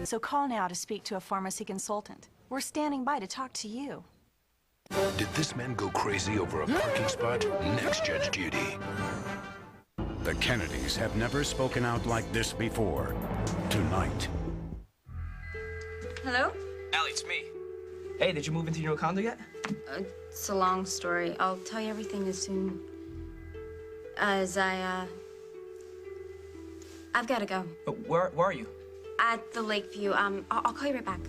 So call now to speak to a pharmacy consultant. We're standing by to talk to you. Did this man go crazy over a parking spot? Next, Judge Judy. The Kennedys have never spoken out like this before. Tonight. Hello? Allie, it's me. Hey, did you move into your new condo yet? It's a long story. I'll tell you everything as soon as I've got to go. But where are you? At the Lakeview. I'll call you right back.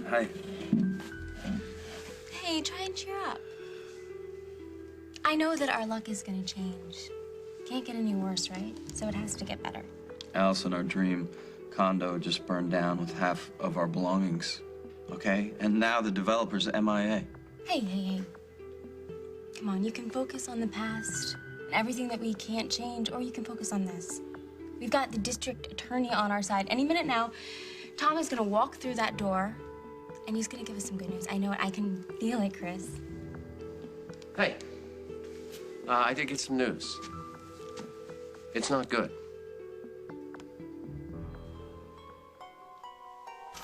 Hi. Hey, try and cheer up. I know that our luck is gonna change. Can't get any worse, right? So it has to get better. Allison, our dream condo just burned down with half of our belongings, okay? And now the developer's MIA. Hey. Come on, you can focus on the past and everything that we can't change, or you can focus on this. We've got the district attorney on our side. Any minute now, Tom is gonna walk through that door and he's gonna give us some good news. I know it, I can feel it, Chris. Hey, I did get some news. It's not good.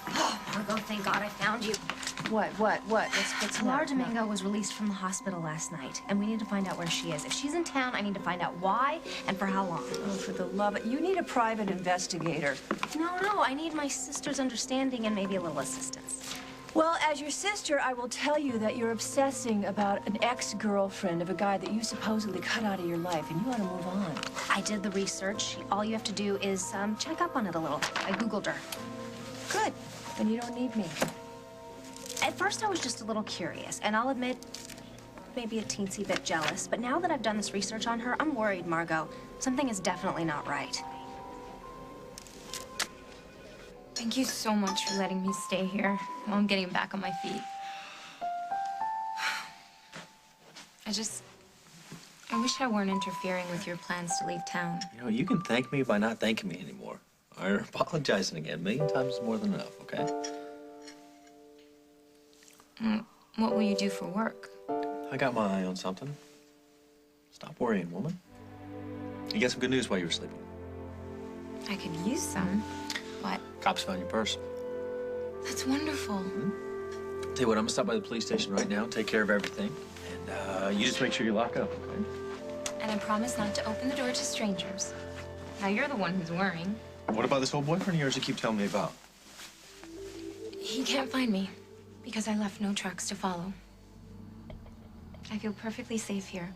Oh, Margot, thank God I found you. What? What's Laura what? Domingo was released from the hospital last night, and we need to find out where she is. If she's in town, I need to find out why and for how long. Oh, for the love of... You need a private investigator. No, I need my sister's understanding and maybe a little assistance. Well, as your sister, I will tell you that you're obsessing about an ex-girlfriend of a guy that you supposedly cut out of your life, and you ought to move on. I did the research. All you have to do is check up on it a little. I Googled her. Good. Then you don't need me. At first, I was just a little curious, and I'll admit, maybe a teensy bit jealous. But now that I've done this research on her, I'm worried, Margot. Something is definitely not right. Thank you so much for letting me stay here while I'm getting back on my feet. I wish I weren't interfering with your plans to leave town. You know, you can thank me by not thanking me anymore. Or apologizing again. 1,000,000 times is more than enough, okay? What will you do for work? I got my eye on something. Stop worrying, woman. You get some good news while you were sleeping. I could use some. What? Cops found your purse. That's wonderful. Tell you what, I'm gonna stop by the police station right now, take care of everything. And you just make sure you lock up, okay? And I promise not to open the door to strangers. Now you're the one who's worrying. What about this old boyfriend of yours you keep telling me about? He can't find me because I left no tracks to follow. I feel perfectly safe here.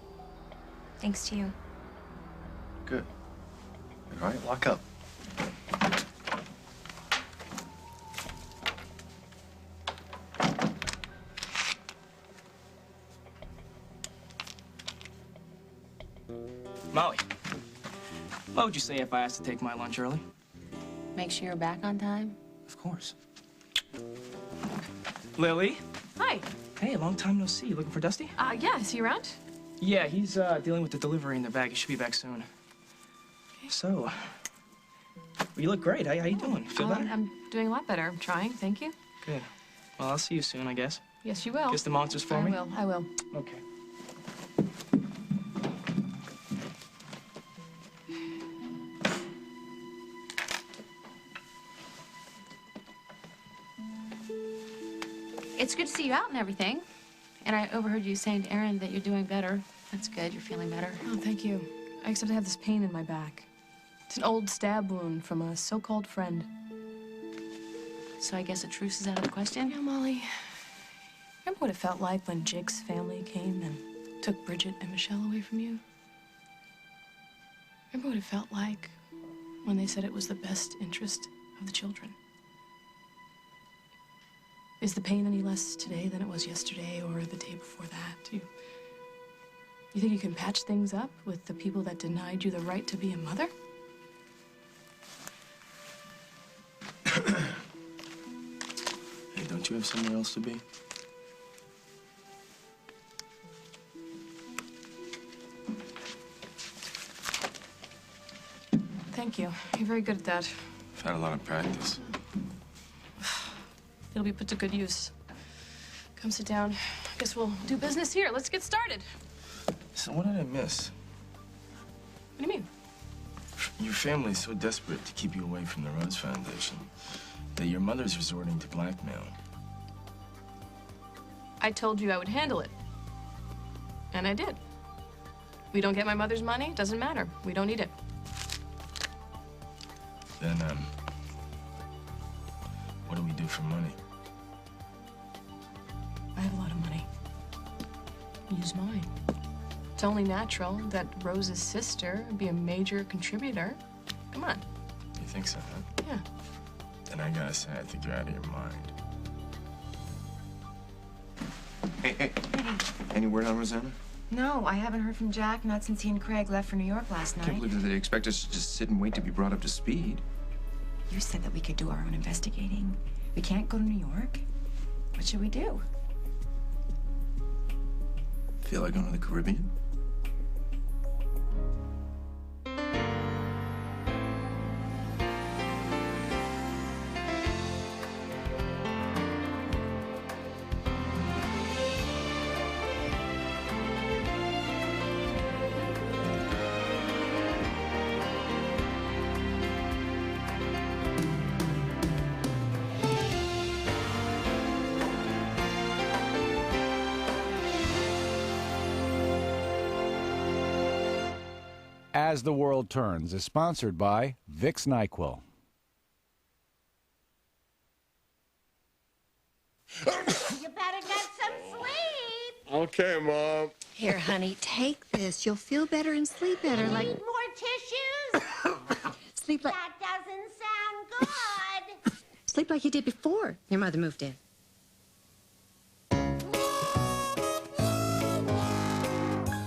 Thanks to you. Good. All right, lock up. Molly, what would you say if I asked to take my lunch early? Make sure you're back on time. Of course. Lily? Hi. Hey, long time no see. You looking for Dusty? Yeah, is he around? Yeah, he's dealing with the delivery in the bag. He should be back soon. Okay. So, well, you look great. How you doing? Feel better? I'm doing a lot better. I'm trying, thank you. Good. Well, I'll see you soon, I guess. Yes, you will. Kiss the monsters for me? I will. Okay. It's good to see you out and everything. And I overheard you saying to Erin that you're doing better. That's good, you're feeling better. Oh, thank you. Except I have this pain in my back. It's an old stab wound from a so-called friend. So I guess a truce is out of the question? Yeah, Molly. Remember what it felt like when Jake's family came and took Bridget and Michelle away from you? Remember what it felt like when they said it was the best interest of the children? Is the pain any less today than it was yesterday or the day before that? You think you can patch things up with the people that denied you the right to be a mother? Hey, don't you have somewhere else to be? Thank you. You're very good at that. I've had a lot of practice. It'll be put to good use. Come sit down. I guess we'll do business here. Let's get started. So what did I miss? do you mean? Your family's so desperate to keep you away from the Rose Foundation that your mother's resorting to blackmail. I told you I would handle it. And I did. We don't get my mother's money, doesn't matter. We don't need it. Then, what do we do for money? I have a lot of money. Use mine. It's only natural that Rose's sister would be a major contributor. Come on. You think so, huh? Yeah. Then I gotta say, I think you're out of your mind. Hey. Any word on Rosanna? No, I haven't heard from Jack, not since he and Craig left for New York last I can't night. believe that they expect us to just sit and wait to be brought up to speed. You said that we could do our own investigating. We can't go to New York. What should we do? Feel like going to the Caribbean? As the World Turns is sponsored by Vicks NyQuil. You better get some sleep. Okay, Mom. Here, honey, take this. You'll feel better and sleep better. Like Need more tissues? sleep like That doesn't sound good. sleep like you did before your mother moved in.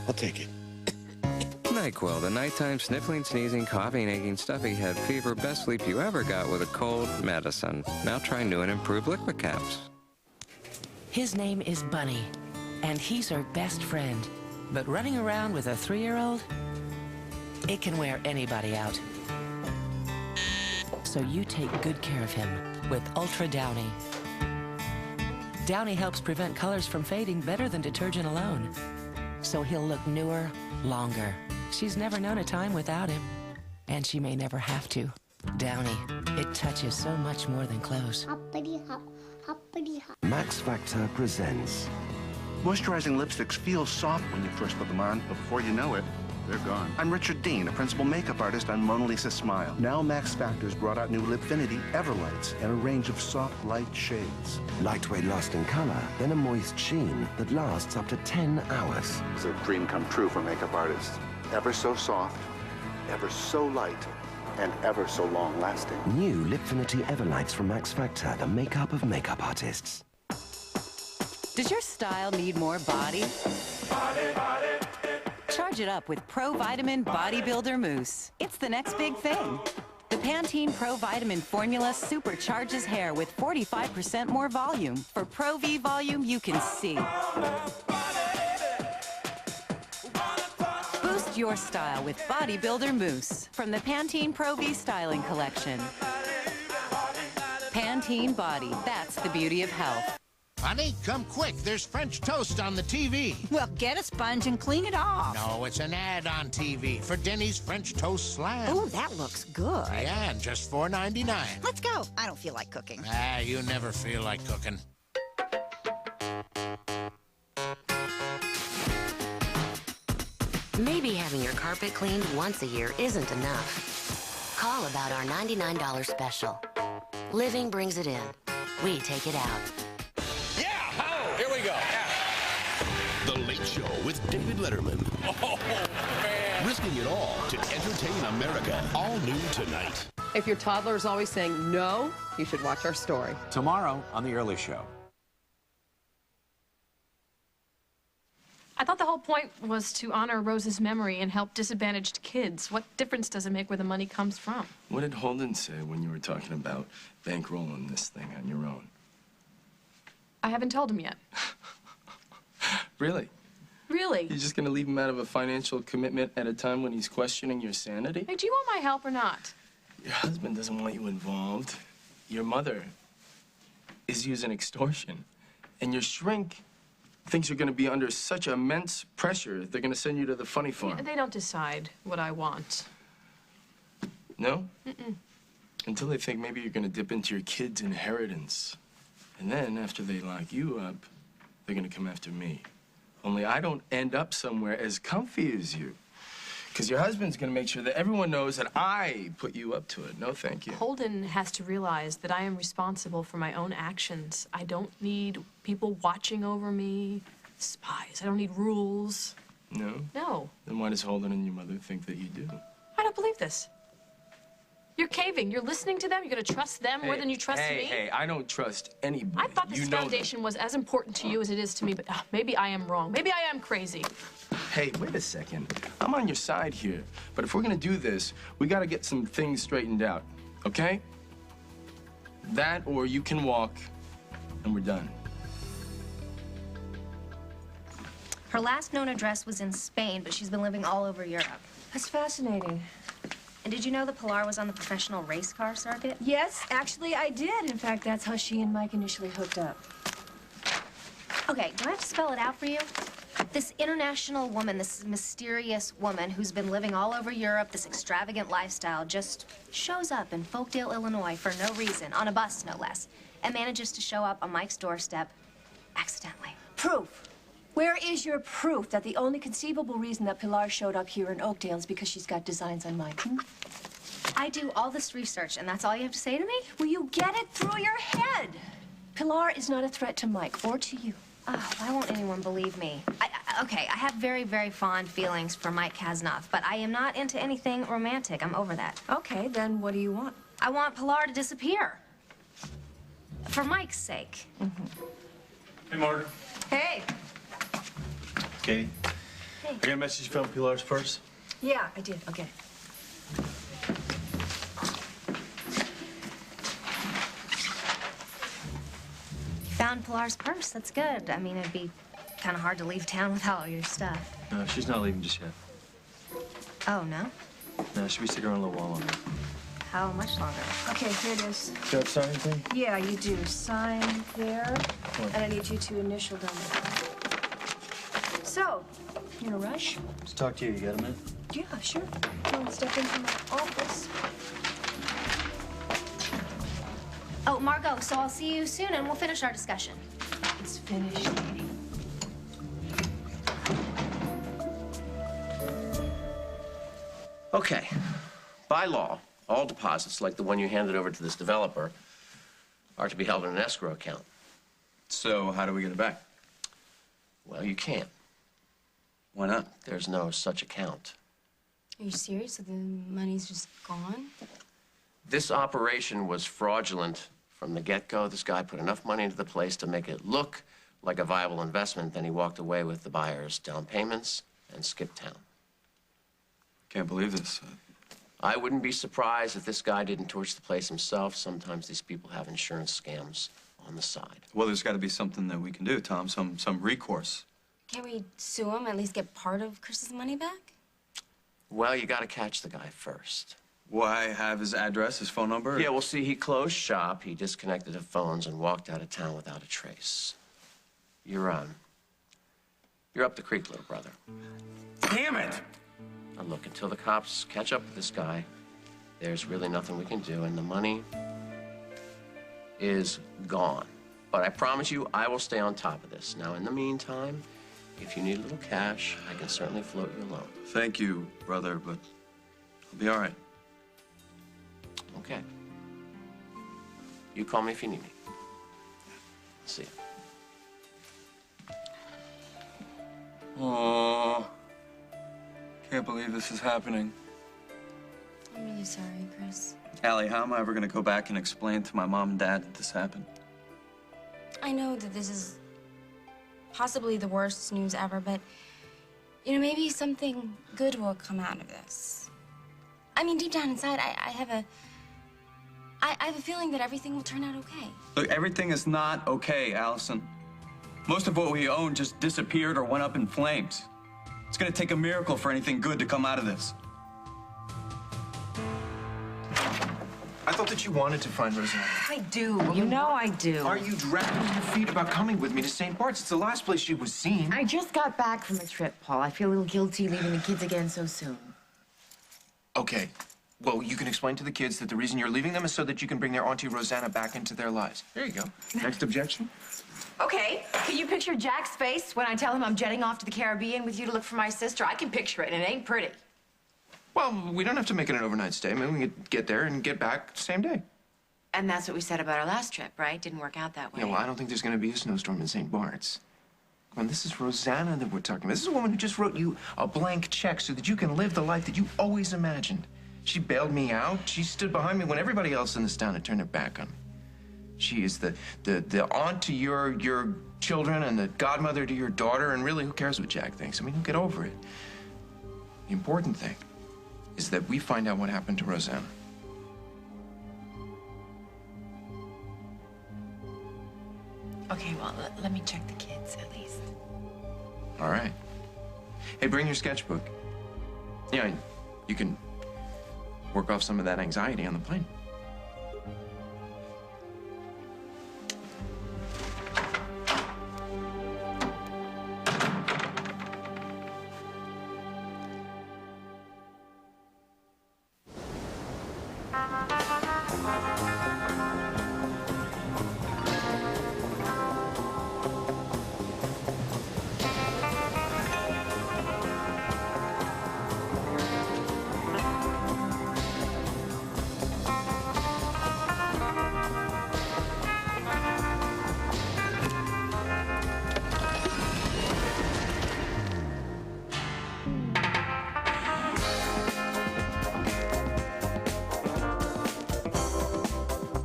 I'll take it. NyQuil, the nighttime sniffling, sneezing, coughing, aching, stuffy head fever, best sleep you ever got with a cold medicine. Now try new and improved liquid caps. His name is Bunny, and he's her best friend. But running around with a 3-year-old, it can wear anybody out. So you take good care of him with Ultra Downy. Downy helps prevent colors from fading better than detergent alone. So he'll look newer, longer. She's never known a time without him, and she may never have to. Downy, it touches so much more than clothes. Hoppity hop, hoppity hop. Max Factor presents. Moisturizing lipsticks feel soft when you first put them on, but before you know it, they're gone. I'm Richard Dean, a principal makeup artist on Mona Lisa Smile. Now Max Factor's brought out new Lipfinity Everlights and a range of soft, light shades. Lightweight lost in color, then a moist sheen that lasts up to 10 hours. It's a dream come true for makeup artists. Ever so soft, ever so light, and ever so long lasting. New Lipfinity Everlights from Max Factor, the makeup of makeup artists. Does your style need more body? Charge it up with Pro Vitamin Bodybuilder Mousse. It's the next big thing. The Pantene Pro Vitamin formula supercharges hair with 45% more volume. For Pro V volume you can see. Boost your style with Bodybuilder Mousse from the Pantene Pro V Styling Collection. Pantene Body, that's the beauty of health. Honey, come quick. There's French toast on the TV. Well, get a sponge and clean it off. No, it's an ad on TV for Denny's French Toast Slam. Ooh, that looks good. Yeah, and just $4.99. Let's go. I don't feel like cooking. Ah, you never feel like cooking. Maybe having your carpet cleaned once a year isn't enough. Call about our $99 special. Living brings it in. We take it out. Here we go. The Late Show with David Letterman. Oh, man. Risking it all to entertain America. All new tonight. If your toddler is always saying no, you should watch our story. Tomorrow on The Early Show. I thought the whole point was to honor Rose's memory and help disadvantaged kids. What difference does it make where the money comes from? What did Holden say when you were talking about bankrolling this thing on your own? I haven't told him yet. Really? Really? You're just gonna leave him out of a financial commitment at a time when he's questioning your sanity? Hey, do you want my help or not? Your husband doesn't want you involved. Your mother is using extortion. And your shrink thinks you're going to be under such immense pressure, they're going to send you to the funny farm. They don't decide what I want. No? Mm-mm. Until they think maybe you're going to dip into your kid's inheritance. And then, after they lock you up, they're going to come after me. Only I don't end up somewhere as comfy as you. Because your husband's going to make sure that everyone knows that I put you up to it. No, thank you. Holden has to realize that I am responsible for my own actions. I don't need people watching over me, spies. I don't need rules. No? No. Then why does Holden and your mother think that you do? I don't believe this. You're caving. You're listening to them. You're going to trust them more than you trust me. Hey, I don't trust anybody. I thought this foundation was as important to you as it is to me, but maybe I am wrong. Maybe I am crazy. Hey, wait a second. I'm on your side here. But if we're going to do this, we got to get some things straightened out, okay? That or you can walk, and we're done. Her last known address was in Spain, but she's been living all over Europe. That's fascinating. And did you know that Pilar was on the professional race car circuit? Yes, actually, I did. In fact, that's how she and Mike initially hooked up. Okay, do I have to spell it out for you? This international woman, this mysterious woman who's been living all over Europe, this extravagant lifestyle, just shows up in Folkdale, Illinois for no reason, on a bus, no less, and manages to show up on Mike's doorstep accidentally. Proof. Where is your proof that the only conceivable reason that Pilar showed up here in Oakdale is because she's got designs on Mike? I do all this research, and that's all you have to say to me? Will you get it through your head? Pilar is not a threat to Mike or to you. Oh, why won't anyone believe me? Okay, I have very, very fond feelings for Mike Kasnoff, but I am not into anything romantic. I'm over that. Okay, then what do you want? I want Pilar to disappear. For Mike's sake. Hey, Margaret. Hey. Katie. Hey. I got a message from Pilar's purse. Yeah, I did. Okay. Found Pilar's purse. That's good. I mean, it'd be kind of hard to leave town without all your stuff. No, she's not leaving just yet. Oh, no? No, she'll be sticking around a little while longer. How much longer? Okay, here it is. Do you have to sign anything? Yeah, you do. Sign there, What? and I need you to initial down there. So, you in a rush? Let's talk to you. You got a minute? Yeah, sure. Come on, step into my office. Oh, Margot, so I'll see you soon, and we'll finish our discussion. It's finished, lady. Okay. By law, all deposits, like the one you handed over to this developer, are to be held in an escrow account. So how do we get it back? Well, you can't. Why not? There's no such account. Are you serious? So the money's just gone? This operation was fraudulent from the get-go. This guy put enough money into the place to make it look like a viable investment. Then he walked away with the buyer's down payments and skipped town. Can't believe this. I wouldn't be surprised if this guy didn't torch the place himself. Sometimes these people have insurance scams on the side. Well, there's got to be something that we can do, Tom. Some recourse. Can't we sue him, at least get part of Chris's money back? Well, you got to catch the guy first. Why have his address, his phone number? Yeah, well, see, he closed shop, he disconnected the phones, and walked out of town without a trace. You're up the creek, little brother. Damn it! Now, look, until the cops catch up with this guy, there's really nothing we can do, and the money is gone. But I promise you, I will stay on top of this. Now, in the meantime, if you need a little cash, I can certainly float you a loan. Thank you, brother, but I'll be all right. Okay. You call me if you need me. See ya. Oh, can't believe this is happening. I'm really sorry, Chris. Allie, how am I ever going to go back and explain to my mom and dad that this happened? I know that this is possibly the worst news ever, but, you know, maybe something good will come out of this. I mean, deep down inside, I have a feeling that everything will turn out okay. Look, everything is not okay, Allison. Most of what we own just disappeared or went up in flames. It's going to take a miracle for anything good to come out of this. I thought that you wanted to find Rosanna. I do. You know I do. Are you dragging your feet about coming with me to St. Bart's? It's the last place she was seen. I just got back from a trip, Paul. I feel a little guilty leaving the kids again so soon. Okay. Well, you can explain to the kids that the reason you're leaving them is so that you can bring their Auntie Rosanna back into their lives. There you go. Next objection? Okay. Can you picture Jack's face when I tell him I'm jetting off to the Caribbean with you to look for my sister? I can picture it, and it ain't pretty. Well, we don't have to make it an overnight stay. I mean, we can get there and get back same day. And that's what we said about our last trip, right? Didn't work out that way. Yeah, well, I don't think there's going to be a snowstorm in St. Bart's. Come on, this is Rosanna that we're talking about. This is a woman who just wrote you a blank check so that you can live the life that you always imagined. She bailed me out. She stood behind me when everybody else in this town had turned their back on me. She is the aunt to your children and the godmother to your daughter, and really, who cares what Jack thinks? I mean, he'll get over it. The important thing is that we find out what happened to Rosanna. Okay, well, let me check the kids at least. All right. Hey, bring your sketchbook. Yeah, you can work off some of that anxiety on the plane.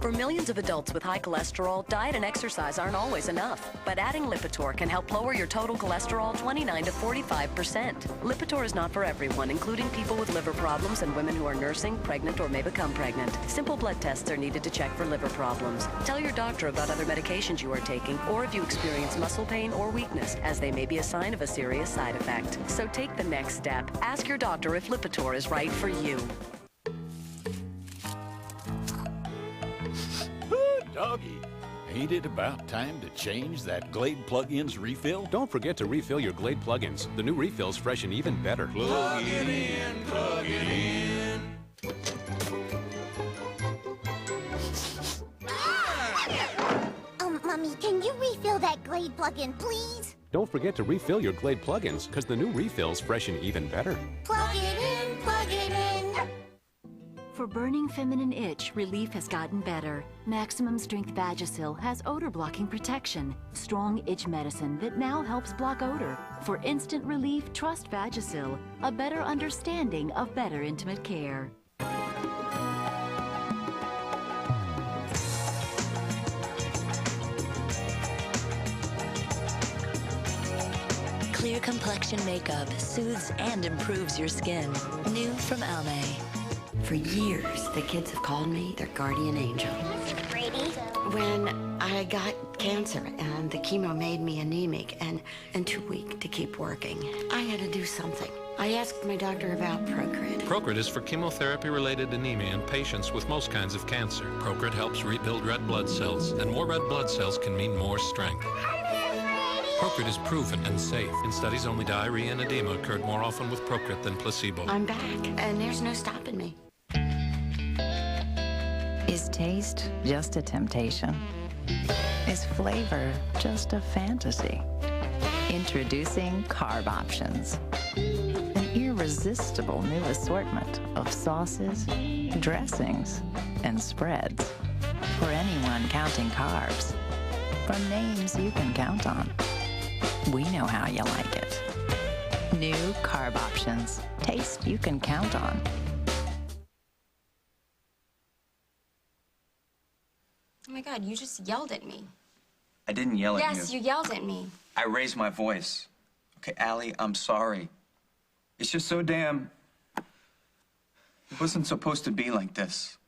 For millions of adults with high cholesterol, diet and exercise aren't always enough. But adding Lipitor can help lower your total cholesterol 29 to 45%. Lipitor is not for everyone, including people with liver problems and women who are nursing, pregnant, or may become pregnant. Simple blood tests are needed to check for liver problems. Tell your doctor about other medications you are taking, or if you experience muscle pain or weakness, as they may be a sign of a serious side effect. So take the next step. Ask your doctor if Lipitor is right for you. Doggy, ain't it about time to change that Glade plug-ins refill? Don't forget to refill your Glade plug-ins. The new refill's fresh and even better. Plug it in, plug it in. Mommy, can you refill that Glade plug-in, please? Don't forget to refill your Glade plug-ins, because the new refill's fresh and even better. Plug it in, plug it in. For burning feminine itch, relief has gotten better. Maximum Strength Vagisil has odor-blocking protection. Strong itch medicine that now helps block odor. For instant relief, trust Vagisil. A better understanding of better intimate care. Clear complexion makeup soothes and improves your skin. New from Almay. For years, the kids have called me their guardian angel. Brady? When I got cancer and the chemo made me anemic and too weak to keep working, I had to do something. I asked my doctor about Procrit. Procrit is for chemotherapy-related anemia in patients with most kinds of cancer. Procrit helps rebuild red blood cells, and more red blood cells can mean more strength. Procrit is proven and safe. In studies, only diarrhea and edema occurred more often with Procrit than placebo. I'm back, and there's no stopping me. Is taste just a temptation? Is flavor just a fantasy? Introducing Carb Options. An irresistible new assortment of sauces, dressings, and spreads. For anyone counting carbs. From names you can count on. We know how you like it. New Carb Options. Taste you can count on. Oh my God, you just yelled at me. I didn't yell at you. Yes, you yelled at me. I raised my voice. Okay, Allie, I'm sorry. It's just so damn... It wasn't supposed to be like this.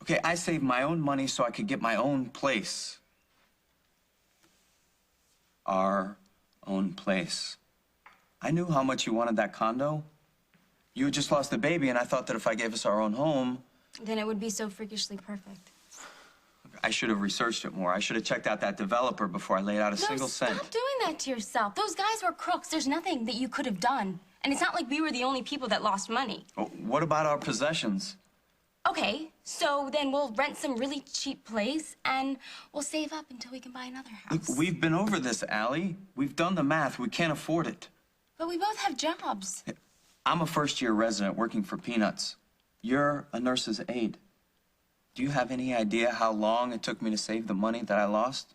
Okay, I saved my own money so I could get my own place. Our own place. I knew how much you wanted that condo. You had just lost the baby, and I thought that if I gave us our own home, Then it would be so freakishly perfect. I should have researched it more. I should have checked out that developer before I laid out a single cent. Stop doing that to yourself. Those guys were crooks. There's nothing that you could have done. And it's not like we were the only people that lost money. Oh, what about our possessions? Okay, so then we'll rent some really cheap place and we'll save up until we can buy another house. Look, we've been over this, Allie. We've done the math. We can't afford it. But we both have jobs. I'm a first-year resident working for peanuts. You're a nurse's aide. Do you have any idea how long it took me to save the money that I lost?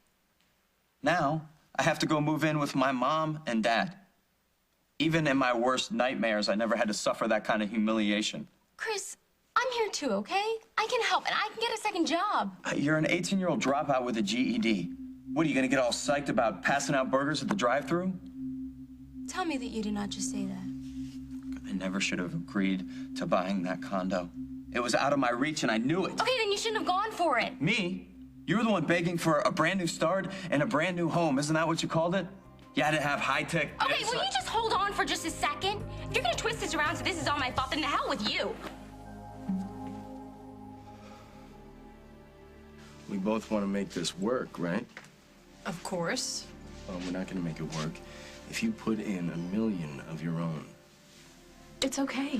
Now, I have to go move in with my mom and dad. Even in my worst nightmares, I never had to suffer that kind of humiliation. Chris, I'm here too, okay? I can help and I can get a second job. You're an 18-year-old dropout with a GED. What, are you gonna get all psyched about passing out burgers at the drive-thru? Tell me that you did not just say that. I never should have agreed to buying that condo. It was out of my reach and I knew it. Okay, then you shouldn't have gone for it. Me? You were the one begging for a brand new start and a brand new home. Isn't that what you called it? You had to have high-tech... Okay, will you just hold on for just a second? If you're gonna twist this around so this is all my fault, then to hell with you. We both want to make this work, right? Of course. Well, we're not going to make it work if you put in $1 million of your own. It's okay.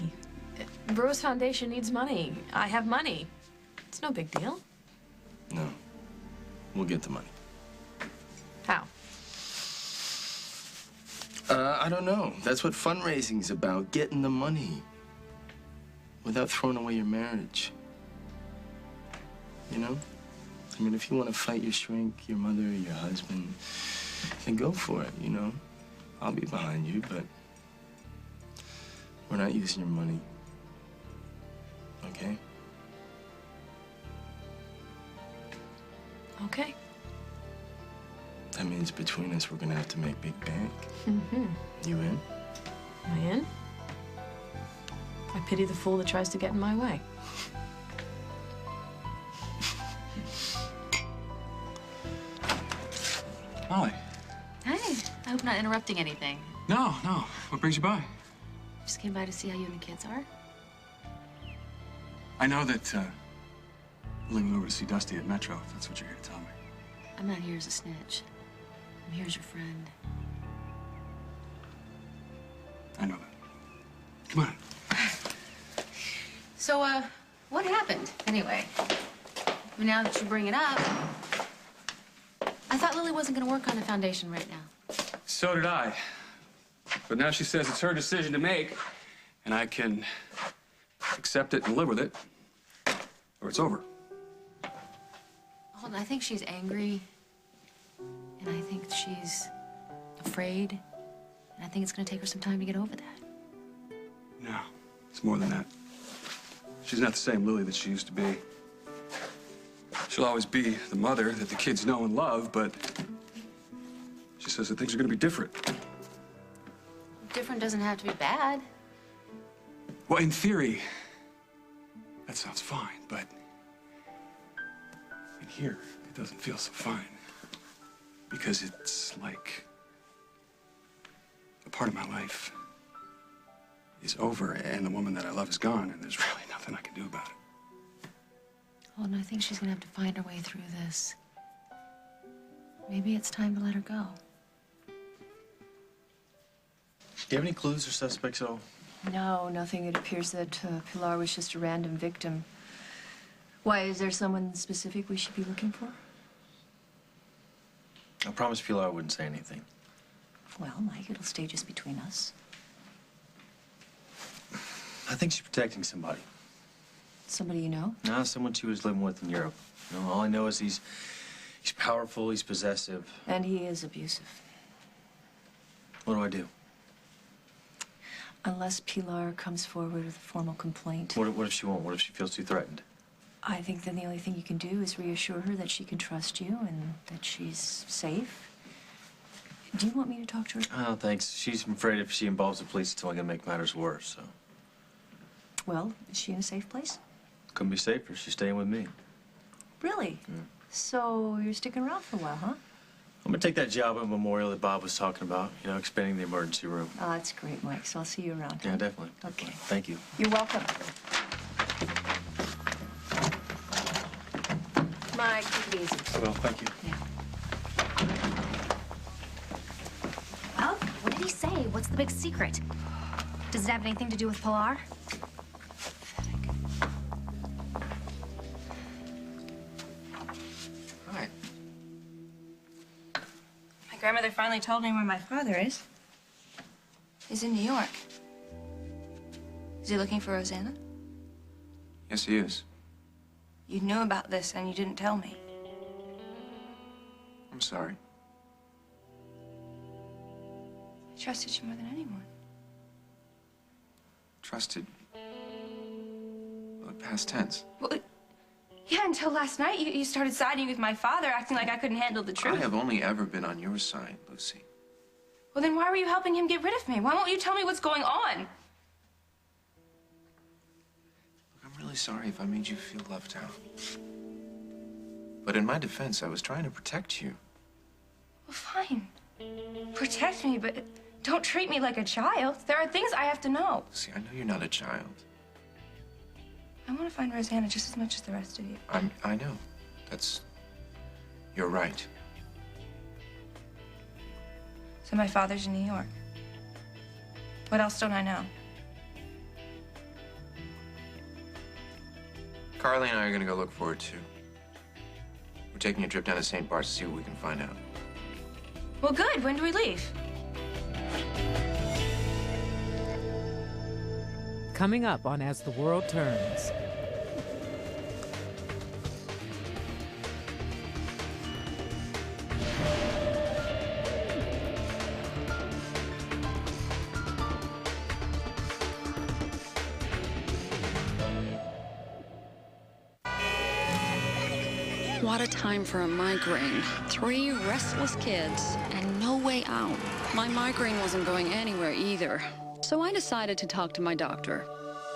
Rose Foundation needs money. I have money. It's no big deal. No. We'll get the money. How? I don't know. That's what fundraising's about, getting the money. Without throwing away your marriage. You know? I mean, if you want to fight your shrink, your mother, your husband, then go for it, you know? I'll be behind you, but we're not using your money. Okay? Okay. That means between us, we're gonna have to make big bank. Mm-hmm. You in? Am I in? I pity the fool that tries to get in my way. Molly. Hey, I hope I'm not interrupting anything. No. What brings you by? Just came by to see how you and the kids are. I know that leaving over to see Dusty at Metro, if that's what you're here to tell me. I'm not here as a snitch. I'm here as your friend. I know that. Come on. So, what happened, anyway? Now that you bring it up, I thought Lily wasn't gonna work on the foundation right now. So did I. But now she says it's her decision to make, and I can accept it and live with it, or it's over. Hold on, I think she's angry, and I think she's afraid, and I think it's gonna take her some time to get over that. No, it's more than that. She's not the same Lily that she used to be. She'll always be the mother that the kids know and love, but she says that things are gonna be different. Different doesn't have to be bad. Well, in theory, that sounds fine, but in here, it doesn't feel so fine. Because it's like a part of my life is over, and the woman that I love is gone, and there's really nothing I can do about it. Oh, and I think she's gonna have to find her way through this. Maybe it's time to let her go. Do you have any clues or suspects at all? No, nothing. It appears that Pilar was just a random victim. Why, is there someone specific we should be looking for? I promised Pilar I wouldn't say anything. Well, Mike, it'll stay just between us. I think she's protecting somebody. Somebody you know? No, someone she was living with in Europe. You know, all I know is he's powerful, he's possessive. And he is abusive. What do I do? Unless Pilar comes forward with a formal complaint. What if she won't? What if she feels too threatened? I think then the only thing you can do is reassure her that she can trust you and that she's safe. Do you want me to talk to her? Oh, thanks. She's afraid if she involves the police, it's only gonna make matters worse, so. Well, is she in a safe place? Couldn't be safer. She's staying with me. Really? Mm. So you're sticking around for a while, huh? I'm gonna take that job at Memorial that Bob was talking about, you know, expanding the emergency room. Oh, that's great, Mike. So I'll see you around. Yeah, definitely. Okay. Thank you. You're welcome. right, take it easy. I will, thank you. Yeah. Well, what did he say? What's the big secret? Does it have anything to do with Pilar? Hi. My grandmother finally told me where my father is. He's in New York. Is he looking for Rosanna? Yes, he is. You knew about this and you didn't tell me. I'm sorry. I trusted you more than anyone. Trusted. Well, past tense. Well, yeah, until last night you started siding with my father, acting like I couldn't handle the truth. I have only ever been on your side, Lucy. Well, then why were you helping him get rid of me? Why won't you tell me what's going on? Look, I'm really sorry if I made you feel left out. But in my defense, I was trying to protect you. Well, fine. Protect me, but don't treat me like a child. There are things I have to know. See, I know you're not a child. I want to find Rosanna just as much as the rest of you. I know. You're right. So my father's in New York. What else don't I know? Carly and I are gonna go look for it too. We're taking a trip down to St. Bart's to see what we can find out. Well, good. When do we leave? Coming up on As the World Turns. What a time for a migraine. 3 restless kids and no way out. My migraine wasn't going anywhere either. So I decided to talk to my doctor.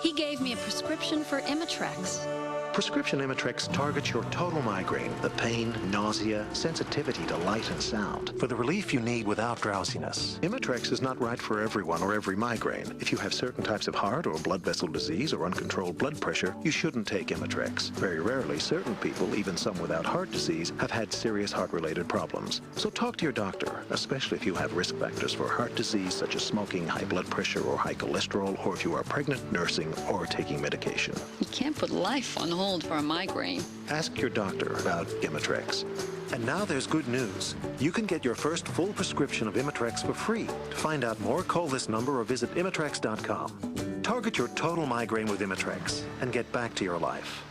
He gave me a prescription for Imitrex. Prescription Imitrex targets your total migraine, the pain, nausea, sensitivity to light and sound, for the relief you need without drowsiness. Imitrex is not right for everyone or every migraine. If you have certain types of heart or blood vessel disease or uncontrolled blood pressure, you shouldn't take Imitrex. Very rarely, certain people, even some without heart disease, have had serious heart-related problems. So talk to your doctor, especially if you have risk factors for heart disease such as smoking, high blood pressure, or high cholesterol, or if you are pregnant, nursing, or taking medication. You can't put life on hold for a migraine. Ask your doctor about Imitrex. And now there's good news. You can get your first full prescription of Imitrex for free. To find out more, call this number or visit Imitrex.com. Target your total migraine with Imitrex and get back to your life.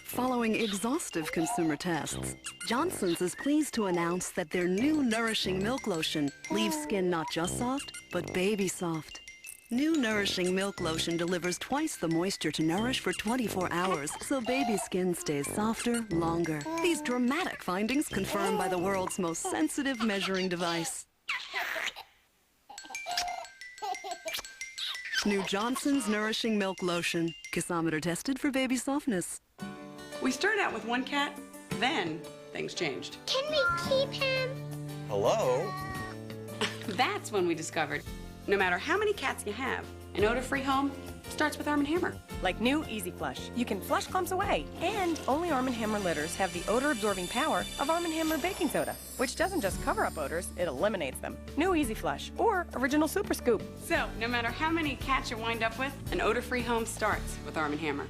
Following exhaustive consumer tests, Johnson's is pleased to announce that their new nourishing milk lotion leaves skin not just soft, but baby soft. New Nourishing Milk Lotion delivers twice the moisture to nourish for 24 hours, so baby skin stays softer longer. These dramatic findings confirmed by the world's most sensitive measuring device. New Johnson's Nourishing Milk Lotion, kissometer tested for baby softness. We started out with 1 cat, then things changed. Can we keep him? Hello? That's when we discovered no matter how many cats you have, an odor-free home starts with Arm & Hammer. Like new Easy Flush. You can flush clumps away. And only Arm & Hammer litters have the odor-absorbing power of Arm & Hammer baking soda, which doesn't just cover up odors, it eliminates them. New Easy Flush or Original Super Scoop. So, no matter how many cats you wind up with, an odor-free home starts with Arm & Hammer.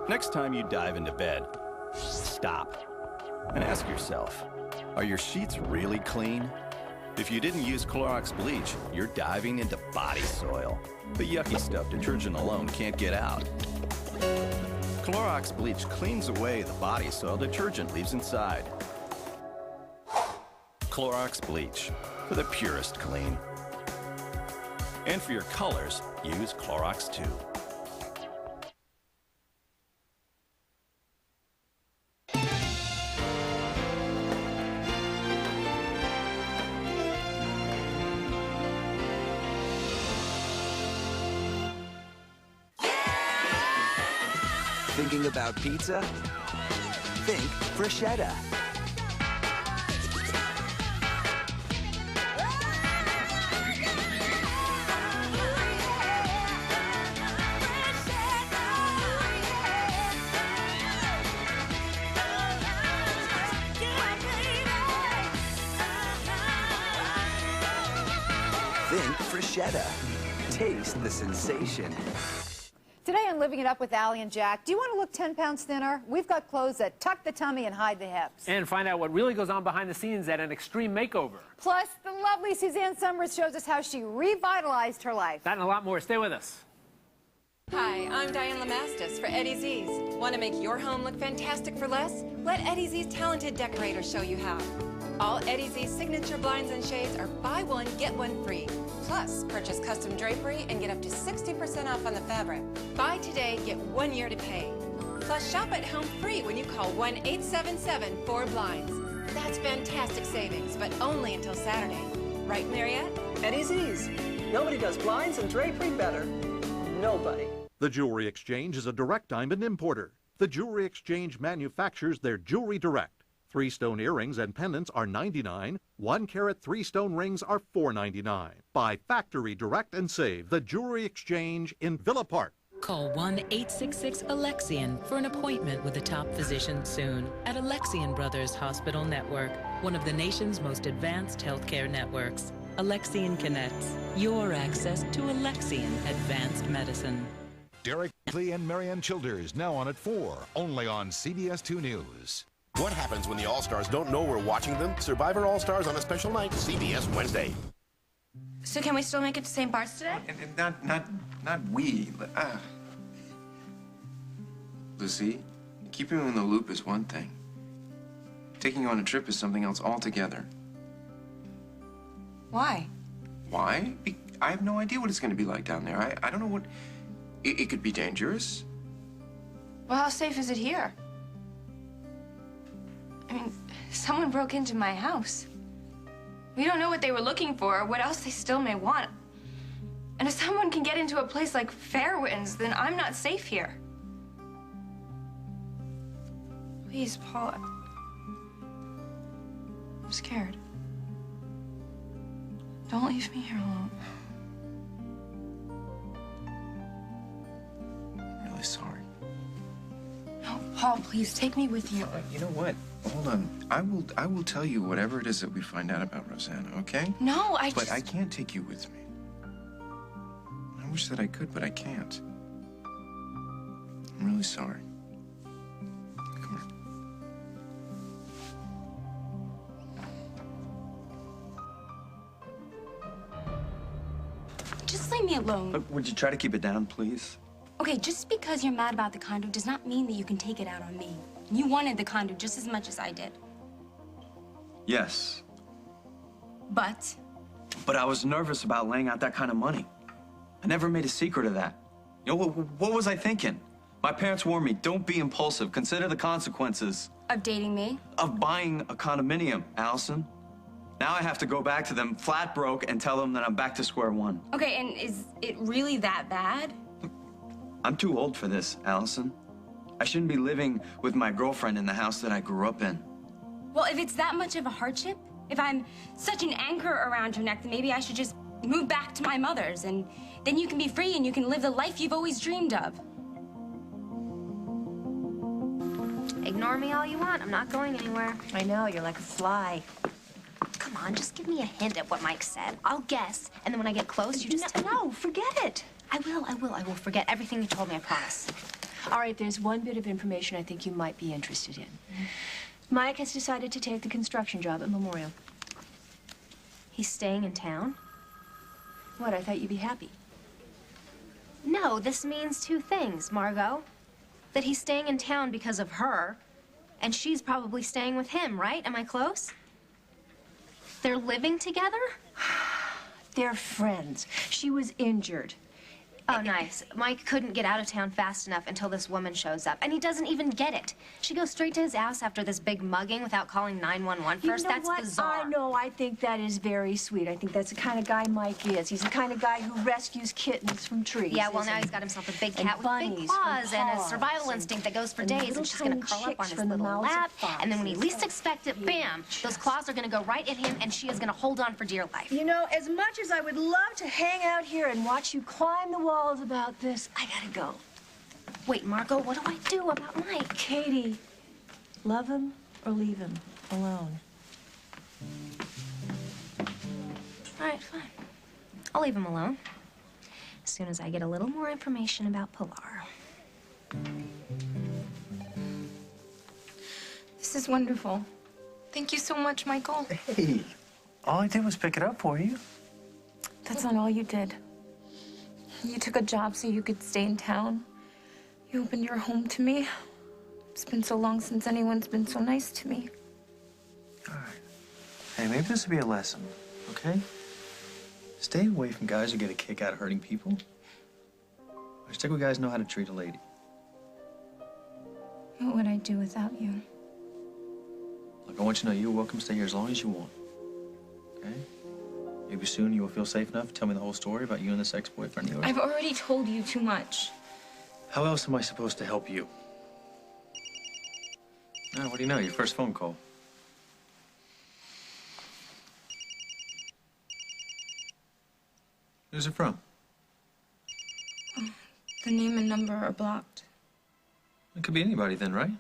Next time you dive into bed, stop and ask yourself, are your sheets really clean? If you didn't use Clorox bleach, you're diving into body soil. The yucky stuff detergent alone can't get out. Clorox bleach cleans away the body soil detergent leaves inside. Clorox bleach, for the purest clean. And for your colors, use Clorox 2. Thinking about pizza? Think bruschetta. Freshetta. Taste the sensation. Today on Living It Up with Allie and Jack, do you want to look 10 pounds thinner? We've got clothes that tuck the tummy and hide the hips. And find out what really goes on behind the scenes at an extreme makeover. Plus, the lovely Suzanne Summers shows us how she revitalized her life. That and a lot more. Stay with us. Hi, I'm Diane Lamastis for Eddie Z's. Want to make your home look fantastic for less? Let Eddie Z's talented decorators show you how. All Eddie Z's signature blinds and shades are buy one, get one free. Plus, purchase custom drapery and get up to 60% off on the fabric. Buy today, get 1 year to pay. Plus, shop at home free when you call 1-877-4BLINDS. That's fantastic savings, but only until Saturday. Right, Mariette? Eddie Z's. Nobody does blinds and drapery better. Nobody. The Jewelry Exchange is a direct diamond importer. The Jewelry Exchange manufactures their jewelry direct. 3-stone earrings and pendants are $99. 1-carat 3-stone rings are $4.99. Buy factory direct and save. The Jewelry Exchange in Villa Park. Call 1-866-ALEXIAN for an appointment with a top physician soon at Alexian Brothers Hospital Network, one of the nation's most advanced healthcare networks. Alexian connects your access to Alexian advanced medicine. Derek Lee and Marianne Childers now on at 4, only on CBS 2 News. What happens when the All-Stars don't know we're watching them? Survivor All-Stars on a special night, CBS Wednesday. So can we still make it to St. Bart's today? Not we. Lucy, keeping you in the loop is one thing. Taking you on a trip is something else altogether. Why? Why? I have no idea what it's going to be like down there. I don't know what... It could be dangerous. Well, how safe is it here? I mean, someone broke into my house. We don't know what they were looking for or what else they still may want. And if someone can get into a place like Fairwinds, then I'm not safe here. Please, Paul. I'm scared. Don't leave me here alone. I'm really sorry. No, Paul, please take me with you. You know what? Hold on. I will tell you whatever it is that we find out about Rosanna, okay? No, But I can't take you with me. I wish that I could, but I can't. I'm really sorry. Come on. Just leave me alone. Look, would you try to keep it down, please? Okay, just because you're mad about the condo does not mean that you can take it out on me. You wanted the condo just as much as I did. Yes. But? But I was nervous about laying out that kind of money. I never made a secret of that. You know, what was I thinking? My parents warned me, don't be impulsive. Consider the consequences. Of dating me? Of buying a condominium, Allison. Now I have to go back to them flat broke and tell them that I'm back to square one. Okay, and is it really that bad? I'm too old for this, Allison. I shouldn't be living with my girlfriend in the house that I grew up in. Well, if it's that much of a hardship, if I'm such an anchor around your neck, then maybe I should just move back to my mother's, and then you can be free and you can live the life you've always dreamed of. Ignore me all you want. I'm not going anywhere. I know, you're like a fly. Come on, just give me a hint at what Mike said. I'll guess, and then when I get close, you just No, forget it. I will forget everything you told me, I promise. All right, there's one bit of information I think you might be interested in. Mike has decided to take the construction job at Memorial. He's staying in town? What, I thought you'd be happy. No, this means two things, Margot. That he's staying in town because of her, and she's probably staying with him, right? Am I close? They're living together? They're friends. She was injured. Oh, nice. Mike couldn't get out of town fast enough until this woman shows up, and he doesn't even get it. She goes straight to his house after this big mugging without calling 911 first. You know That's what? bizarre. I know. I think that is very sweet. I think that's the kind of guy Mike is. He's the kind of guy who rescues kittens from trees. Yeah, well, now he's got himself a big cat with big claws and a survival instinct that goes for days, and she's going to curl up on his little lap, and then when he least expects it, bam, those claws are going to go right at him, and she is going to hold on for dear life. You know, as much as I would love to hang out here and watch you climb the walls about this, I gotta go. Wait, Margot, what do I do about Mike? Katie, love him or leave him alone. All right, fine. I'll leave him alone as soon as I get a little more information about Pilar. This is wonderful. Thank you so much, Michael. Hey, all I did was pick it up for you. That's not all you did. You took a job so you could stay in town. You opened your home to me. It's been so long since anyone's been so nice to me. All right. Hey, maybe this will be a lesson, okay? Stay away from guys who get a kick out of hurting people. Or stick with guys who know how to treat a lady. What would I do without you? Look, I want you to know you're welcome to stay here as long as you want. Okay? Maybe soon you will feel safe enough to tell me the whole story about you and this ex-boyfriend of yours. I've already told you too much. How else am I supposed to help you? Oh, what do you know? Your first phone call. Who's it from? The name and number are blocked. It could be anybody then, right?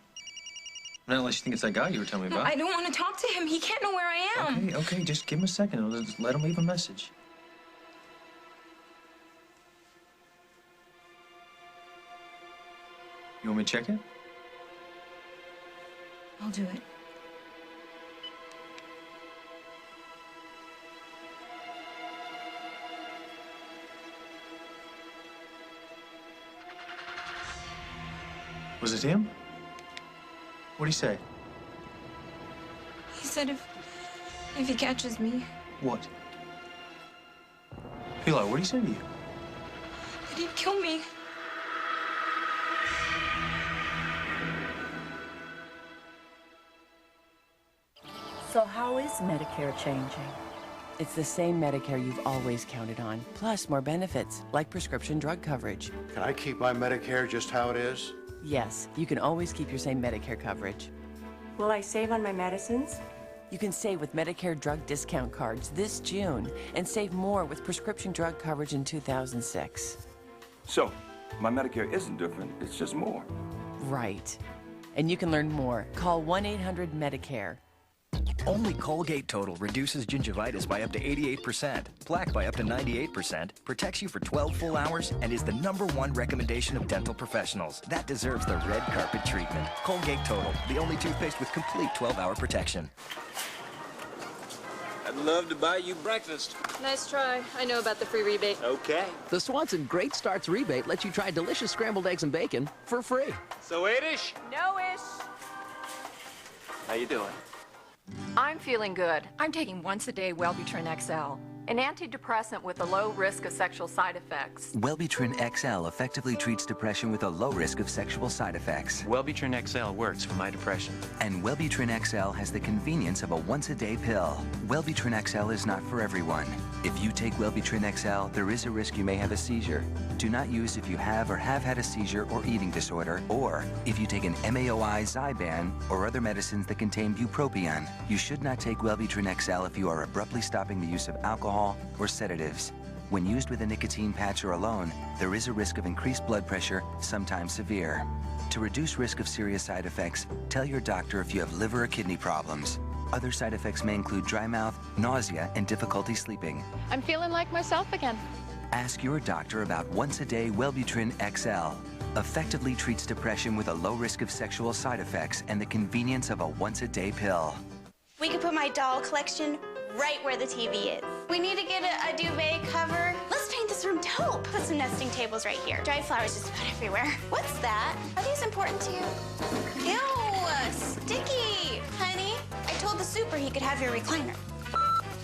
Not unless you think it's that guy you were telling me No, about. I don't want to talk to him. He can't know where I am. Okay, just give him a second. Just let him leave a message. You want me to check it? I'll do it. Was it him? What'd he say? He said if he catches me, What? Pilar, what'd he say to you? that he'd kill me. So how is Medicare changing? It's the same Medicare you've always counted on, plus more benefits, like prescription drug coverage. Can I keep my Medicare just how it is? Yes, you can always keep your same Medicare coverage. Will I save on my medicines? You can save with Medicare drug discount cards this June and save more with prescription drug coverage in 2006. So, my Medicare isn't different, it's just more. Right. And you can learn more. Call 1-800-MEDICARE. Only Colgate Total reduces gingivitis by up to 88%, plaque by up to 98%, protects you for 12 full hours, and is the #1 recommendation of dental professionals. That deserves the red carpet treatment. Colgate Total, the only toothpaste with complete 12-hour protection. I'd love to buy you breakfast. Nice try. I know about the free rebate. Okay. The Swanson Great Starts rebate lets you try delicious scrambled eggs and bacon for free. So 8-ish? No-ish. How you doing? I'm feeling good. I'm taking once-a-day Wellbutrin XL, an antidepressant with a low risk of sexual side effects. Wellbutrin XL effectively treats depression with a low risk of sexual side effects. Wellbutrin XL works for my depression. And Wellbutrin XL has the convenience of a once-a-day pill. Wellbutrin XL is not for everyone. If you take Wellbutrin XL, there is a risk you may have a seizure. Do not use if you have or have had a seizure or eating disorder, or if you take an MAOI, Zyban, or other medicines that contain bupropion. You should not take Wellbutrin XL if you are abruptly stopping the use of alcohol or sedatives. When used with a nicotine patch or alone, there is a risk of increased blood pressure, sometimes severe. To reduce risk of serious side effects, tell your doctor if you have liver or kidney problems. Other side effects may include dry mouth, nausea, and difficulty sleeping. I'm feeling like myself again. Ask your doctor about once-a-day Wellbutrin XL. Effectively treats depression with a low risk of sexual side effects and the convenience of a once-a-day pill. We could put my doll collection right where the TV is. We need to get a duvet cover. Let's paint this room taupe. Put some nesting tables right here. Dried flowers just about everywhere. What's that? Are these important to you? Ew, sticky. Honey, I told the super he could have your recliner.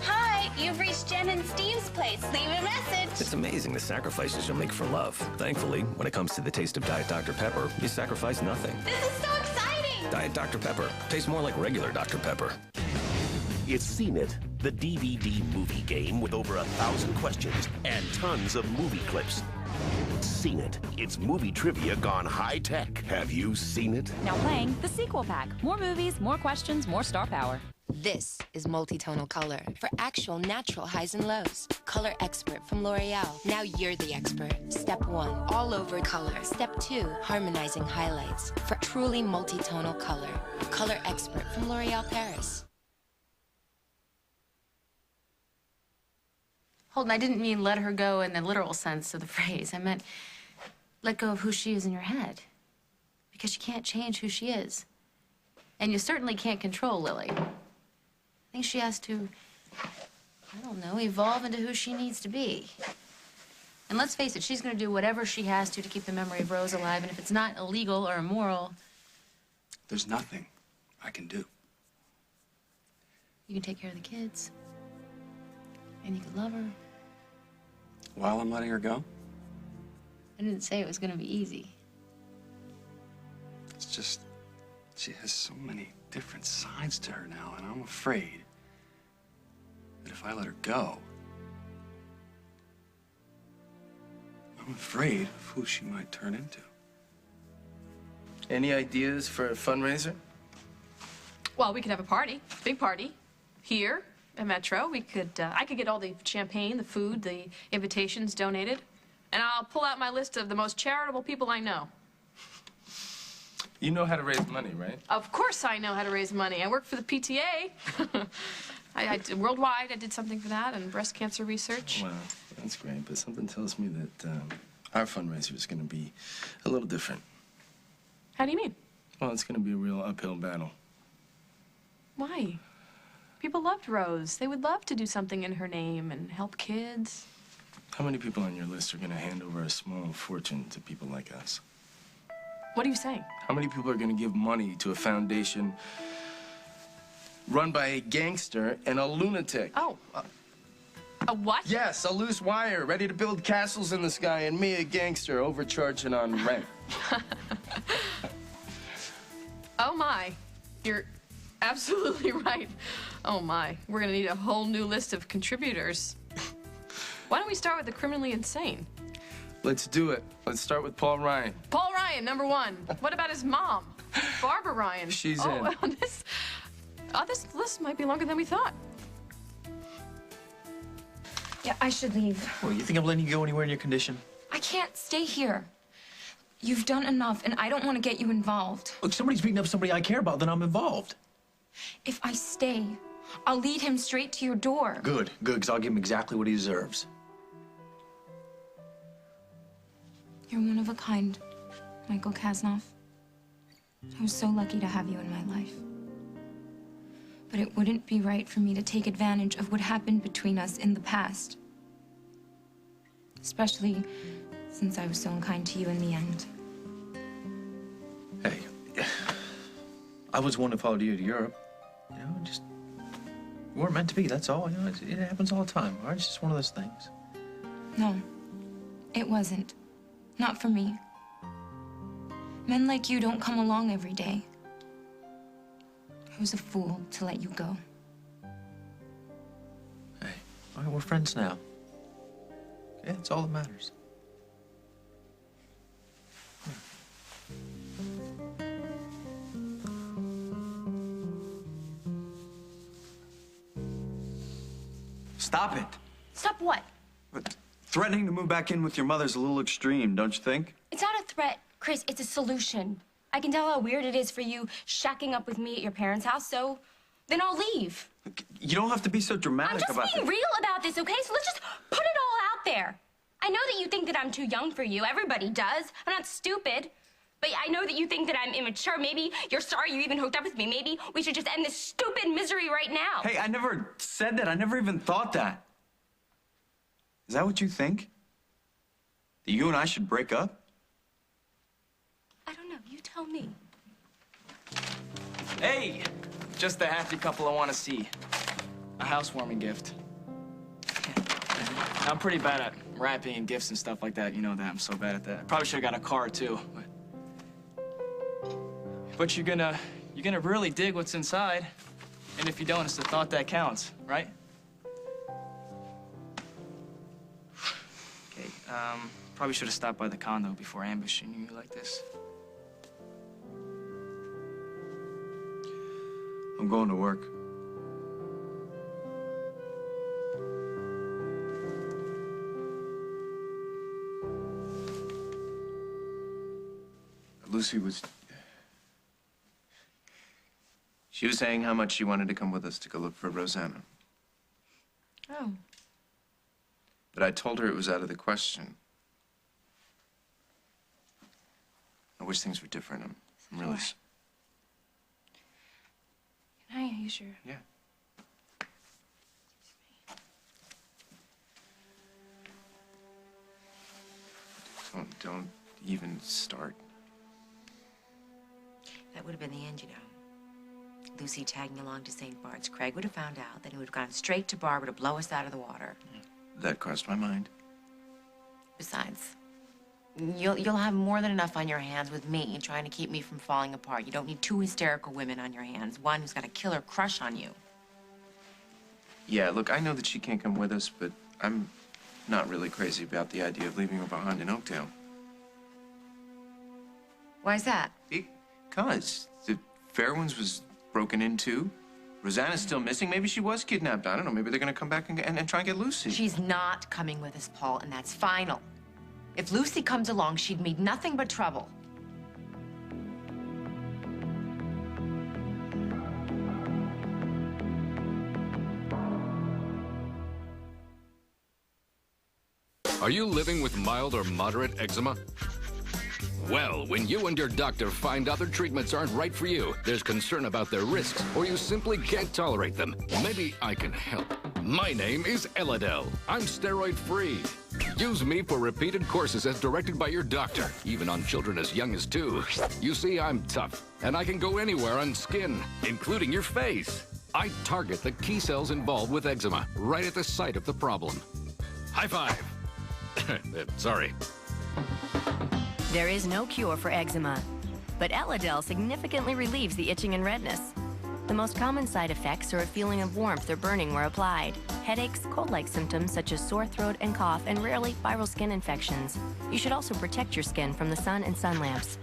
Hi, you've reached Jen and Steve's place. Leave a message. It's amazing the sacrifices you'll make for love. Thankfully, when it comes to the taste of Diet Dr. Pepper, you sacrifice nothing. This is so exciting. Diet Dr. Pepper tastes more like regular Dr. Pepper. It's Seen It, the DVD movie game with over 1,000 questions and tons of movie clips. Seen It. It's movie trivia gone high-tech. Have you seen it? Now playing the sequel pack. More movies, more questions, more star power. This is multitonal color for actual natural highs and lows. Color Expert from L'Oreal. Now you're the expert. Step 1, all over color. Step 2, harmonizing highlights for truly multitonal color. Color Expert from L'Oreal Paris. Holden, I didn't mean let her go in the literal sense of the phrase. I meant let go of who she is in your head. Because you can't change who she is. And you certainly can't control Lily. I think she has to, I don't know, evolve into who she needs to be. And let's face it, she's going to do whatever she has to keep the memory of Rose alive. And if it's not illegal or immoral... There's nothing I can do. You can take care of the kids. And you can love her. While I'm letting her go? I didn't say it was going to be easy. It's just, she has so many different sides to her now, and I'm afraid that if I let her go, I'm afraid of who she might turn into. Any ideas for a fundraiser? Well, we could have a party, big party, here at Metro. We could, I could get all the champagne, the food, the invitations donated, and I'll pull out my list of the most charitable people I know. You know how to raise money, right? Of course I know how to raise money. I work for the PTA. I did, worldwide, I did something for that, and breast cancer research. Wow, that's great, but something tells me that our fundraiser is going to be a little different. How do you mean? Well, it's going to be a real uphill battle. Why? People loved Rose. They would love to do something in her name and help kids. How many people on your list are going to hand over a small fortune to people like us? What are you saying? How many people are going to give money to a foundation run by a gangster and a lunatic? Oh, a what? Yes, a loose wire, ready to build castles in the sky, and me, a gangster, overcharging on rent. Oh, my. You're absolutely right. Oh, my. We're going to need a whole new list of contributors. Why don't we start with the criminally insane? Let's do it. Let's start with Paul Ryan. Paul Ryan, #1. What about his mom? Barbara Ryan. She's in. in. This list might be longer than we thought. Yeah, I should leave. Well, you think I'm letting you go anywhere in your condition? I can't stay here. You've done enough, and I don't want to get you involved. Look, somebody's beating up somebody I care about, then I'm involved. If I stay, I'll lead him straight to your door. Good, because I'll give him exactly what he deserves. You're one of a kind, Michael Kasnoff. I was so lucky to have you in my life. But it wouldn't be right for me to take advantage of what happened between us in the past. Especially since I was so unkind to you in the end. Hey, I was one who followed you to Europe. You know, just, we weren't meant to be, that's all. You know, it happens all the time, all right? It's just one of those things. No, it wasn't. Not for me. Men like you don't come along every day. I was a fool to let you go. Hey, all right, we're friends now. Okay, that's all that matters. Stop it. Stop what? But threatening to move back in with your mother's a little extreme, don't you think? It's not a threat, Chris. It's a solution. I can tell how weird it is for you shacking up with me at your parents' house, so then I'll leave. You don't have to be so dramatic about it. I'm just being real about this, okay? So let's just put it all out there. I know that you think that I'm too young for you. Everybody does. I'm not stupid. But I know that you think that I'm immature. Maybe you're sorry you even hooked up with me. Maybe we should just end this stupid misery right now. Hey, I never said that. I never even thought that. Is that what you think? That you and I should break up? I don't know. You tell me. Hey, just the happy couple I want to see. A housewarming gift. I'm pretty bad at wrapping and gifts and stuff like that. You know that. I'm so bad at that. Probably should have got a card, too. But you're gonna really dig what's inside. And if you don't, it's the thought that counts, right? Okay, probably should have stopped by the condo before ambushing you like this. I'm going to work. Lucy was... She was saying how much she wanted to come with us to go look for Rosanna. Oh. But I told her it was out of the question. I wish things were different. I'm really... Sure. Can I use your... Yeah. Don't even start. That would have been the end, you know. Lucy tagging along to St. Bart's. Craig would have found out, then he would have gone straight to Barbara to blow us out of the water. That crossed my mind. Besides, you'll have more than enough on your hands with me trying to keep me from falling apart. You don't need two hysterical women on your hands, one who's got a killer crush on you. Yeah, look, I know that she can't come with us, but I'm not really crazy about the idea of leaving her behind in Oakdale. Why is that? Because the Fairwinds was broken into. Rosanna's still missing. Maybe she was kidnapped. I don't know. Maybe they're going to come back and try and get Lucy. She's not coming with us, Paul, and that's final. If Lucy comes along, she'd mean nothing but trouble. Are you living with mild or moderate eczema? Well, when you and your doctor find other treatments aren't right for you, there's concern about their risks, or you simply can't tolerate them. Maybe I can help. My name is Elidel. I'm steroid-free. Use me for repeated courses as directed by your doctor, even on children as young as 2. You see, I'm tough, and I can go anywhere on skin, including your face. I target the key cells involved with eczema, right at the site of the problem. High five. Sorry. There is no cure for eczema, but Elidel significantly relieves the itching and redness. The most common side effects are a feeling of warmth or burning where applied, headaches, cold-like symptoms such as sore throat and cough, and rarely viral skin infections. You should also protect your skin from the sun and sun lamps.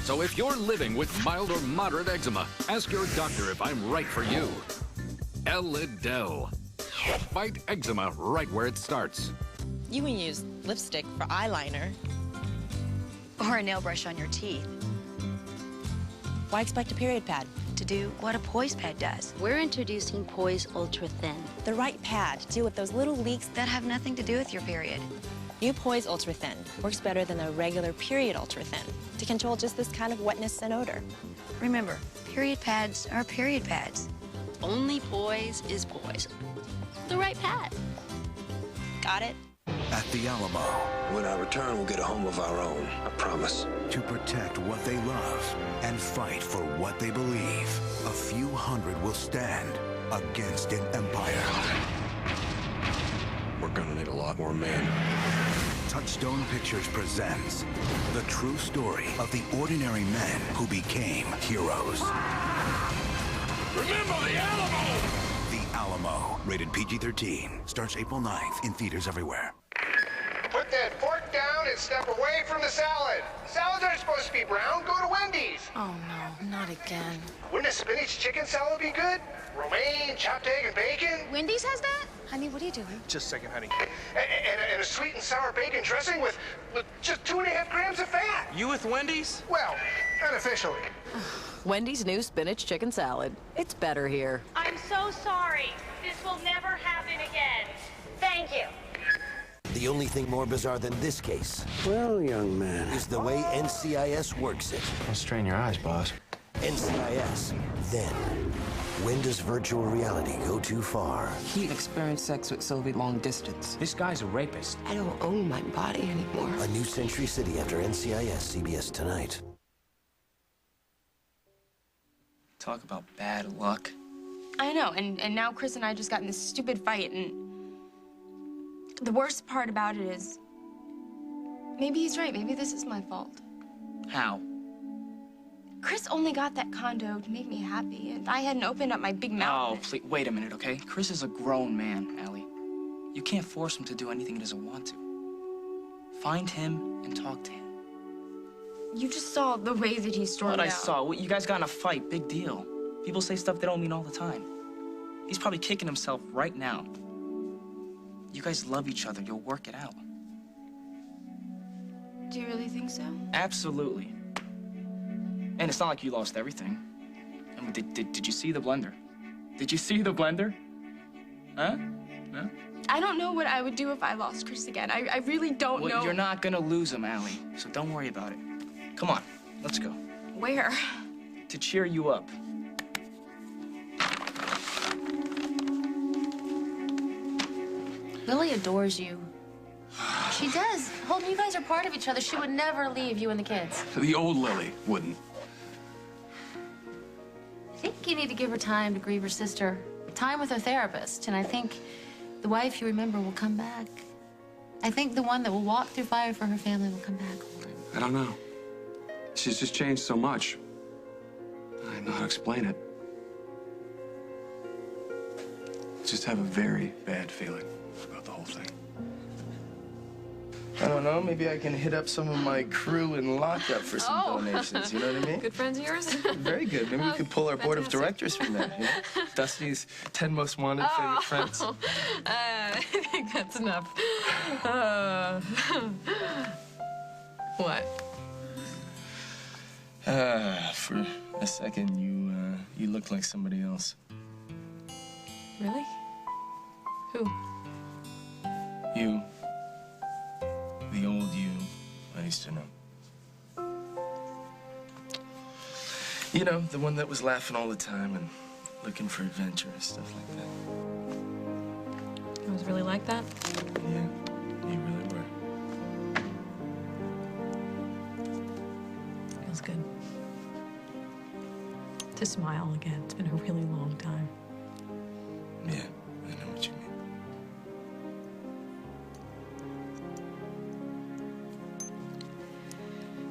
So if you're living with mild or moderate eczema, ask your doctor if I'm right for you. Elidel. Fight eczema right where it starts. You can use lipstick for eyeliner. Or a nail brush on your teeth. Why expect a period pad to do what a poise pad does? We're introducing Poise Ultra Thin. The right pad to deal with those little leaks that have nothing to do with your period. New Poise Ultra Thin works better than the regular period Ultra Thin to control just this kind of wetness and odor. Remember, period pads are period pads. Only Poise is Poise. The right pad. Got it? At the Alamo. When I return, we'll get a home of our own, I promise. To protect what they love and fight for what they believe, a few hundred will stand against an empire. We're gonna need a lot more men. Touchstone Pictures presents the true story of the ordinary men who became heroes. Remember the Alamo! The Alamo, rated PG-13, starts April 9th in theaters everywhere. Put that fork down and step away from the salad. Salads aren't supposed to be brown. Go to Wendy's. Oh, no, not again. Wouldn't a spinach chicken salad be good? Romaine, chopped egg, and bacon? Wendy's has that? Honey, what are you doing? Just a second, honey. And a sweet and sour bacon dressing with just 2.5 grams of fat. You with Wendy's? Well, unofficially. Wendy's new spinach chicken salad. It's better here. I'm so sorry. This will never happen again. Thank you. The only thing more bizarre than this case, Well, young man. is the way NCIS works it. Don't strain your eyes, boss. NCIS, then. When does virtual reality go too far? He experienced sex with Sylvie long distance. This guy's a rapist. I don't own my body anymore. A new Century City after NCIS, CBS tonight. Talk about bad luck. I know, and now Chris and I just got in this stupid fight, and the worst part about it is maybe he's right. Maybe this is my fault. How? Chris only got that condo to make me happy, and I hadn't opened up my big mouth. Oh, please, wait a minute, okay? Chris is a grown man, Allie. You can't force him to do anything he doesn't want to. Find him and talk to him. You just saw the way that he stormed What I out. saw, you guys got in a fight, big deal. People say stuff they don't mean all the time. He's probably kicking himself right now. You guys love each other. You'll work it out. Do you really think so? Absolutely. And it's not like you lost everything. I mean, did you see the blender? Did you see the blender? Huh? Huh? I don't know what I would do if I lost Chris again. I really don't know. You're not gonna lose him, Allie, so don't worry about it. Come on, let's go. Where? To cheer you up. Lily adores you. She does. Holden, you guys are part of each other. She would never leave you and the kids. The old Lily wouldn't. I think you need to give her time to grieve her sister. Time with her therapist. And I think the wife you remember will come back. I think the one that will walk through fire for her family will come back, Holden. I don't know. She's just changed so much. I don't know how to explain it. I just have a very bad feeling about the whole thing. I don't know, maybe I can hit up some of my crew in lockup for some Oh. donations, you know what I mean? Good friends of yours? Very good. Maybe we could pull our board of directors from that, you know? Dusty's 10 most wanted favorite friends. I think that's enough. What? For a second, you looked like somebody else. Really? Who? You. The old you I used to know. You know, the one that was laughing all the time and looking for adventure and stuff like that. I was really like that? Yeah, you really were. Feels good. To smile again. It's been a really long time. Yeah, I know what you mean.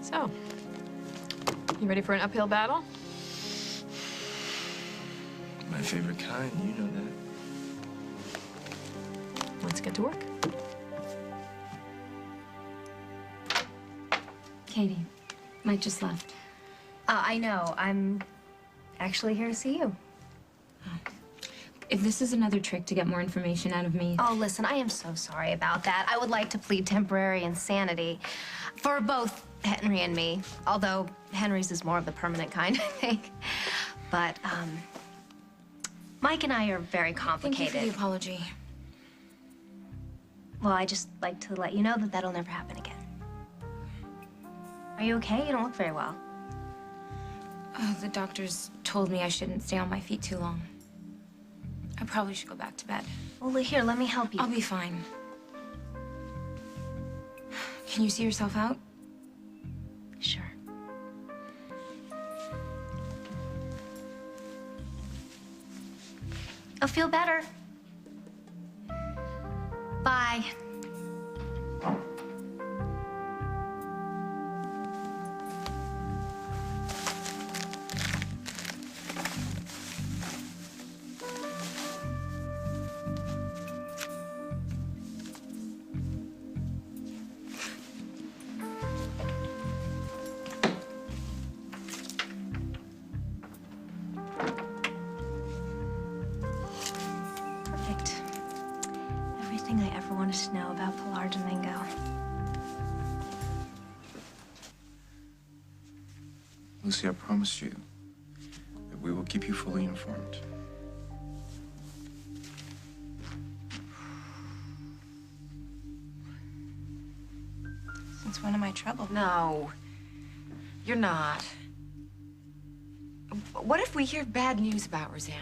So, you ready for an uphill battle? My favorite kind, you know that. Let's get to work. Katie, Mike just left. I know. I'm actually here to see you. If this is another trick to get more information out of me... Oh, listen, I am so sorry about that. I would like to plead temporary insanity for both Henry and me, although Henry's is more of the permanent kind, I think. But, Mike and I are very complicated. Thank you for the apology. Well, I just like to let you know that that'll never happen again. Are you okay? You don't look very well. The doctors told me I shouldn't stay on my feet too long. I probably should go back to bed. Well, here, let me help you. I'll be fine. Can you see yourself out? Sure. I'll feel better. Bye. Perfect. Everything I ever wanted to know about Pilar Domingo. Lucy, I promise you that we will keep you fully informed. Since when am I trouble? No, you're not. What if we hear bad news about Rosanna?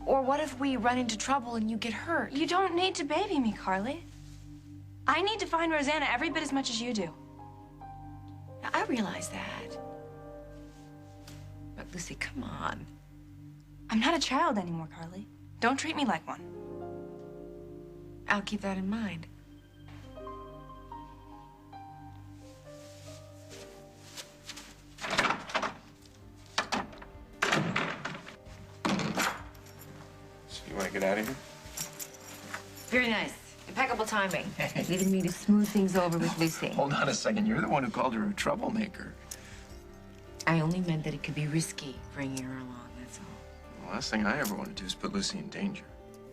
Or what if we run into trouble and you get hurt? You don't need to baby me, Carly. I need to find Rosanna every bit as much as you do. I realize that. But Lucy, come on. I'm not a child anymore, Carly. Don't treat me like one. I'll keep that in mind. So you want to get out of here? Very nice. Impeccable timing. Leaving me to smooth things over with Lucy. Hold on a second. You're the one who called her a troublemaker. I only meant that it could be risky bringing her along, that's all. The last thing I ever want to do is put Lucy in danger.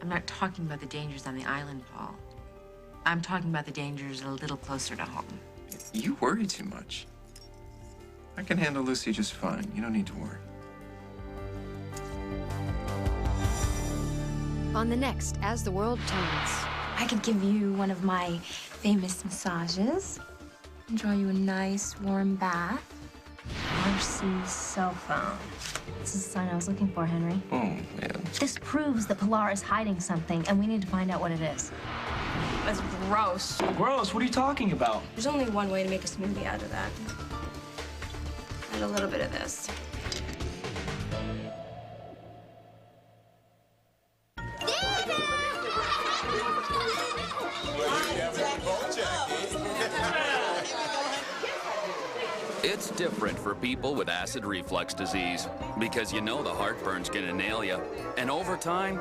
I'm not talking about the dangers on the island, Paul. I'm talking about the dangers a little closer to home. You worry too much. I can handle Lucy just fine. You don't need to worry. on the next As the World Turns. I could give you one of my famous massages and draw you a nice warm bath. Marcy's cell phone. This is the sign I was looking for, Henry. Oh, man. This proves that Pilar is hiding something, and we need to find out what it is. That's gross. Gross? What are you talking about? There's only one way to make a smoothie out of that. Add a little bit of this. It's different for people with acid reflux disease because you know the heartburn's gonna nail you. And over time,